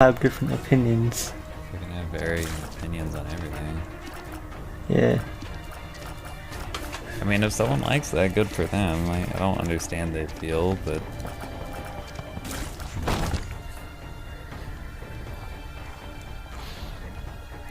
have different opinions. We're gonna have varying opinions on everything. Yeah. I mean, if someone likes that, good for them. I don't understand the appeal, but...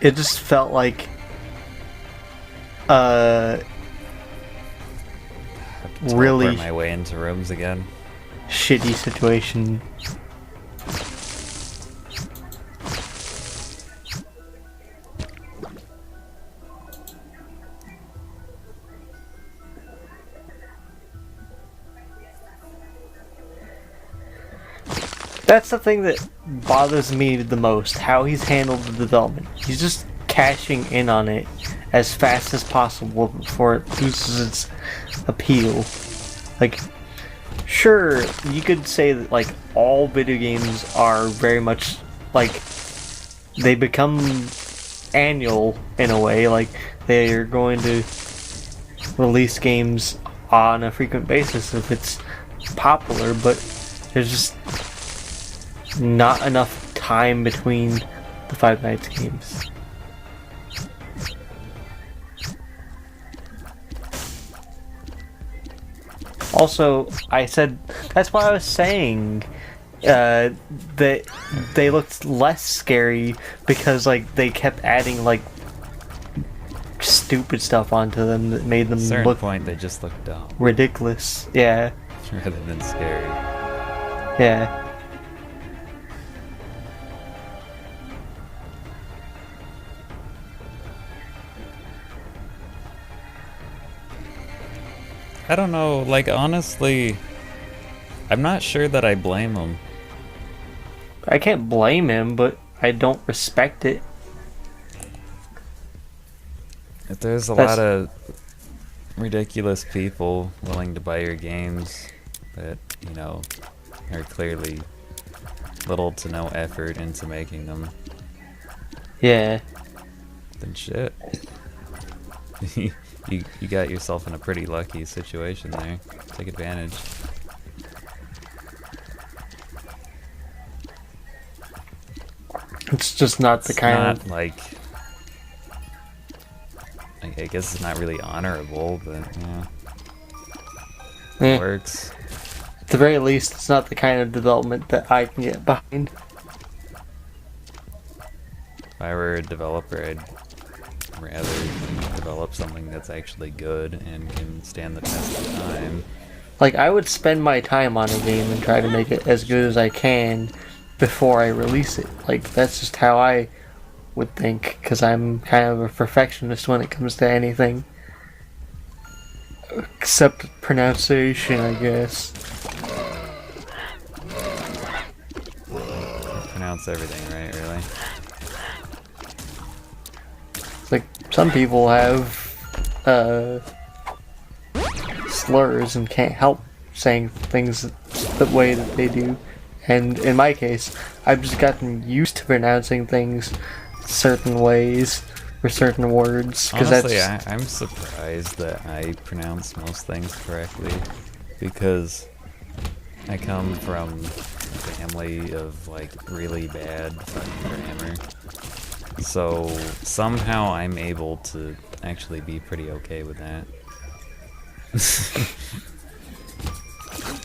It just felt like... really teleport my way into rooms again. shitty situation. That's the thing that bothers me the most, how he's handled the development. He's just cashing in on it as fast as possible before it loses its appeal. Like, sure, you could say that, like, all video games are very much, like, they become annual in a way, like, they're going to release games on a frequent basis if it's popular, but there's just not enough time between the Five Nights games. Also, I said, that's why I was saying that they looked less scary because, like, they kept adding, like, stupid stuff onto them that made them At a certain look point, they just look dumb. ridiculous. Yeah. Rather than scary. Yeah. I don't know, like, honestly, I'm not sure that I blame him. I can't blame him, but I don't respect it. If there's a lot of ridiculous people willing to buy your games that, you know, are clearly little to no effort into making them, Yeah. then shit. You got yourself in a pretty lucky situation there. Take advantage. It's just not the kind Not like... I guess it's not really honorable, but yeah. It Yeah. works. At the very least, it's not the kind of development that I can get behind. If I were a developer, I'd rather develop something that's actually good and can stand the test of time. Like, I would spend my time on a game and try to make it as good as I can before I release it. Like, that's just how I would think, because I'm kind of a perfectionist when it comes to anything. Except pronunciation, I guess. Pronounce everything right, really. Like, some people have slurs and can't help saying things the way that they do. And in my case, I've just gotten used to pronouncing things certain ways for certain words. Honestly, I'm surprised that I pronounce most things correctly, because I come from a family of, like, really bad fucking grammar. So somehow I'm able to actually be pretty okay with that.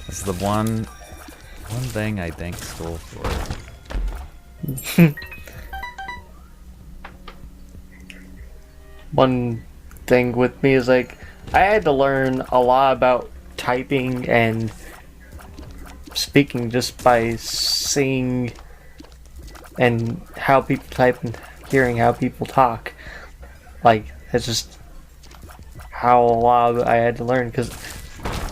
That's the one thing I thank school for. One thing with me is, like, I had to learn a lot about typing and speaking just by seeing and how people type and hearing how people talk. Like, it's just how a lot of it I had to learn, because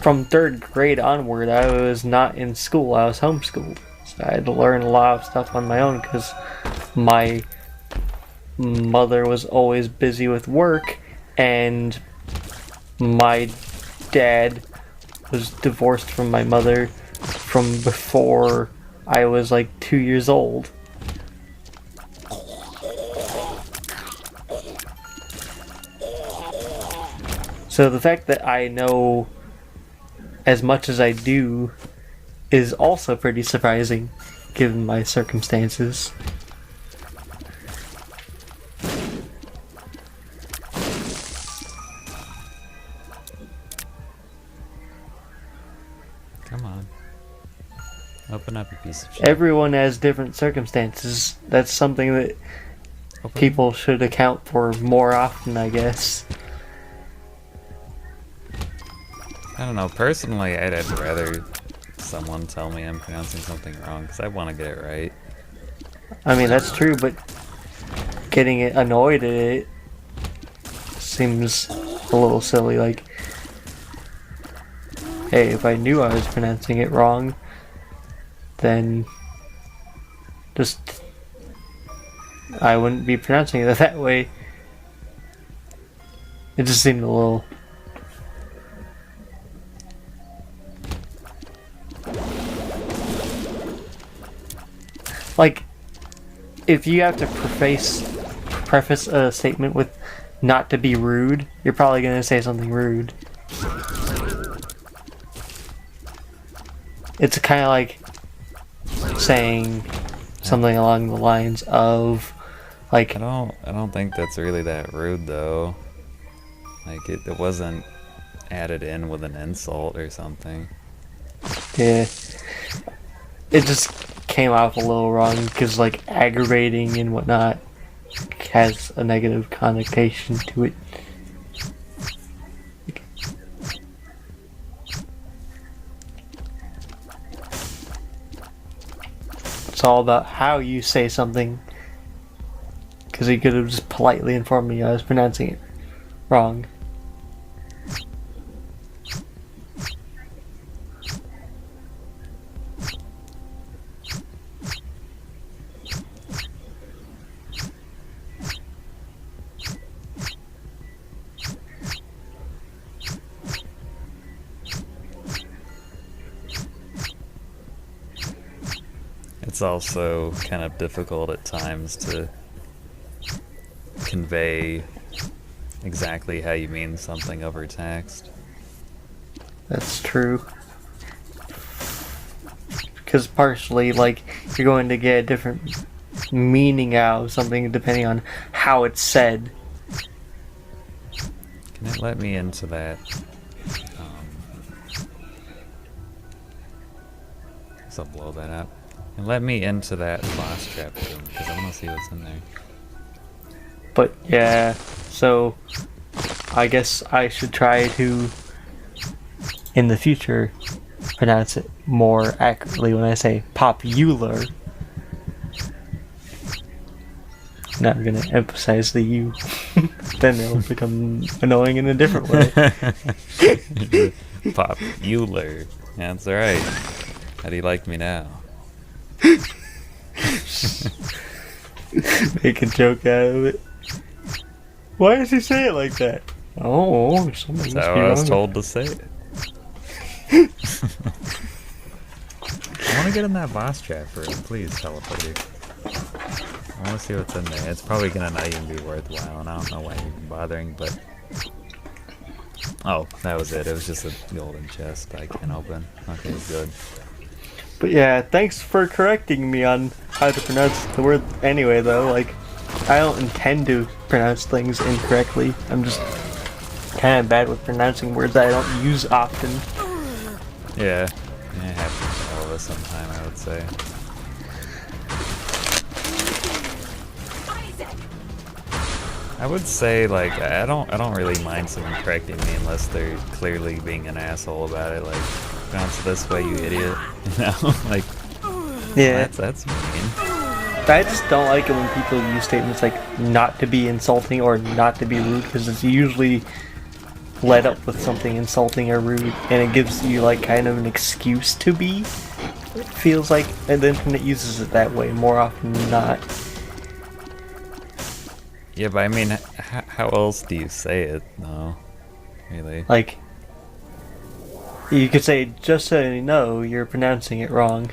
from 3rd grade onward I was not in school, I was homeschooled. So I had to learn a lot of stuff on my own because my mother was always busy with work and my dad was divorced from my mother from before I was like 2 years old. So the fact that I know as much as I do is also pretty surprising. given my circumstances. Come on. Open up, a piece of shit. Everyone has different circumstances. That's something that people should account for more often, I guess. I don't know. Personally, I'd rather someone tell me I'm pronouncing something wrong because I want to get it right. I mean, that's true, but getting it annoyed at it seems a little silly. Like, hey, if I knew I was pronouncing it wrong, then just I wouldn't be pronouncing it that way. It just seemed a little... Like, if you have to preface a statement with not to be rude, you're probably going to say something rude. It's kind of like saying something along the lines of, like... I don't think that's really that rude, though. Like, it wasn't added in with an insult or something. Yeah. It just came off a little wrong, because, like, aggravating and whatnot has a negative connotation to it. It's all about how you say something, because he could have just politely informed me I was pronouncing it wrong. It's also kind of difficult at times to convey exactly how you mean something over text. That's true. Because partially, like, you're going to get a different meaning out of something depending on how it's said. Can it let me into that? So I'll blow that up. And let me into that boss trap room, because I want to see what's in there. But yeah, so I guess I should try to, in the future, pronounce it more accurately when I say popular. Now I'm gonna emphasize the U. Then it'll become annoying in a different way. Popular. That's right. How do you like me now? Make a joke out of it. Why does he say it like that? Oh, something That's how I was told to say it. I want to get in that boss trap room. Please teleport. I want to see what's in there. It's probably gonna not even be worthwhile, and I don't know why I'm even bothering, but... Oh, that was it. It was just a golden chest I can't open. Okay, good. But yeah, thanks for correcting me on how to pronounce the word anyway, though. Like, I don't intend to pronounce things incorrectly. I'm just kind of bad with pronouncing words that I don't use often. Yeah, it happens to all of us sometime, I would say. I would say, like, I don't really mind someone correcting me unless they're clearly being an asshole about it. Like, pronounce it this way, you idiot. You know, like, Yeah, that's mean. I just don't like it when people use statements like not to be insulting or not to be rude, because it's usually led up with something insulting or rude, and it gives you like kind of an excuse to be. It feels like, and the internet uses it that way more often than not. Yeah, but I mean, how else do you say it? No, really. Like, you could say, just so you know, you're pronouncing it wrong.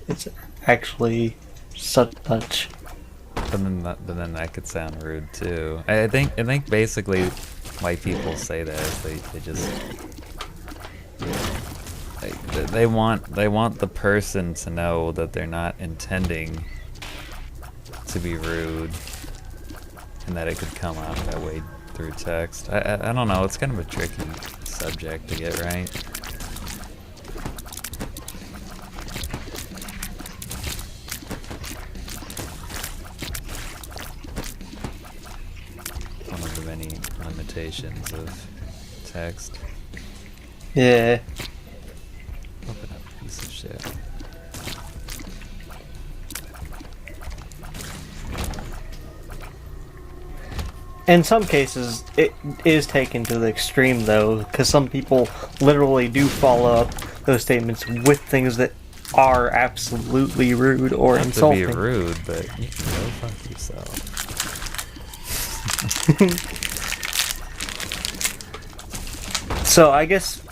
It's actually such. But then that could sound rude too. I think basically why people say that is they just they want the person to know that they're not intending to be rude, and that it could come out that way through text. I don't know. It's kind of a tricky subject to get right. One of the many limitations of text. Yeah. Open up, piece of shit. In some cases, it is taken to the extreme, though, because some people literally do follow up those statements with things that are absolutely rude or Not insulting. to be rude, but you can go fuck yourself. So I guess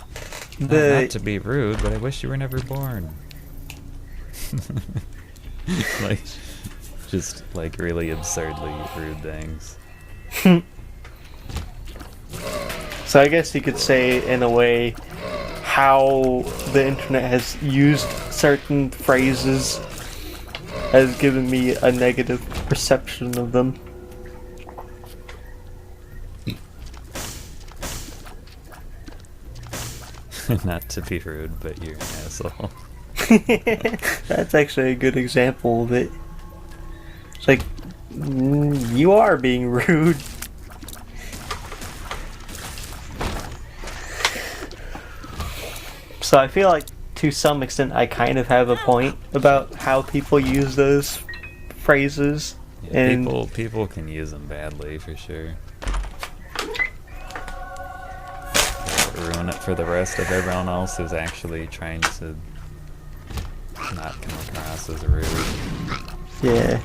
Not to be rude, but I wish you were never born. Like, just like really absurdly rude things. So I guess you could say, in a way, how the internet has used certain phrases has given me a negative perception of them. Not to be rude, but you're an asshole. That's actually a good example of it. It's like, you are being rude. So I feel like, to some extent, I kind of have a point about how people use those phrases. Yeah, And people can use them badly for sure. Ruin it for the rest of everyone else who's actually trying to not come across as rude. yeah.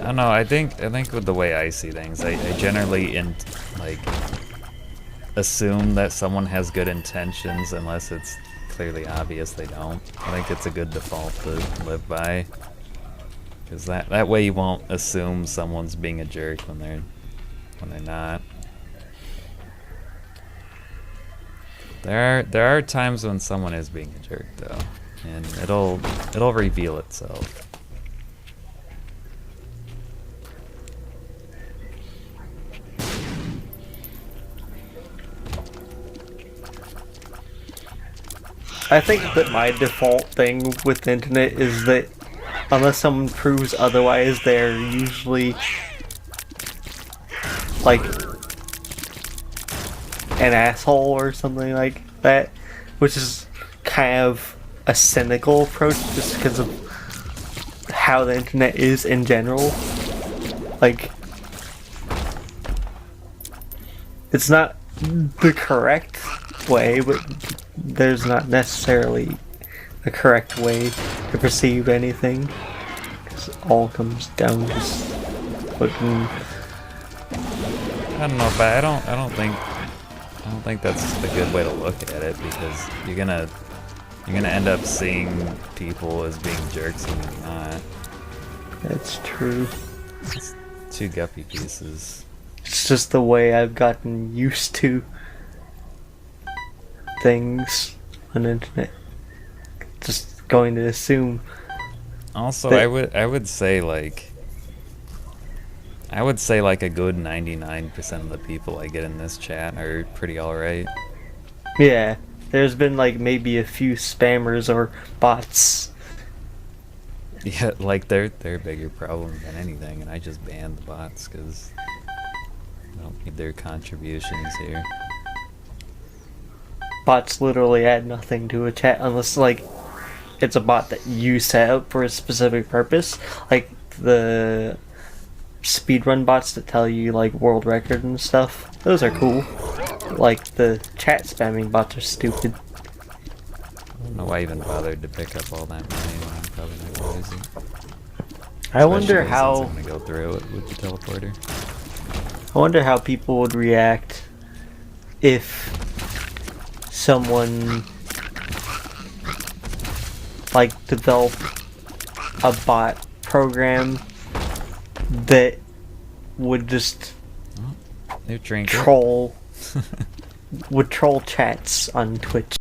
I don't know. I think with the way I see things, I generally assume that someone has good intentions unless it's clearly obvious they don't. I think it's a good default to live by, because that way you won't assume someone's being a jerk when they're not. There are times when someone is being a jerk though, and it'll reveal itself. I think that my default thing with the internet is that unless someone proves otherwise, they're usually like an asshole or something like that, which is kind of a cynical approach just because of how the internet is in general. Like, it's not the correct way, but there's not necessarily a correct way to perceive anything, because it all comes down to fucking. I don't know, but I don't think that's a good way to look at it, because you're gonna end up seeing people as being jerks when they're not. That's true. It's two guppy pieces. It's just the way I've gotten used to things on the internet. Just going to assume. Also, that- I would say like a good 99% of the people I get in this chat are pretty alright. Yeah, there's been like maybe a few spammers or bots. Yeah, like they're a bigger problem than anything, and I just banned the bots because I don't need their contributions here. Bots literally add nothing to a chat unless like it's a bot that you set up for a specific purpose, like the speedrun bots that tell you like world record and stuff. Those are cool. Like the chat spamming bots are stupid. I don't know why I even bothered to pick up all that money when I'm probably not gonna use it. I wonder Especially how. since I'm gonna go through it with the teleporter. I wonder how people would react if someone like developed a bot program that would just New trinket. troll would troll chats on Twitch.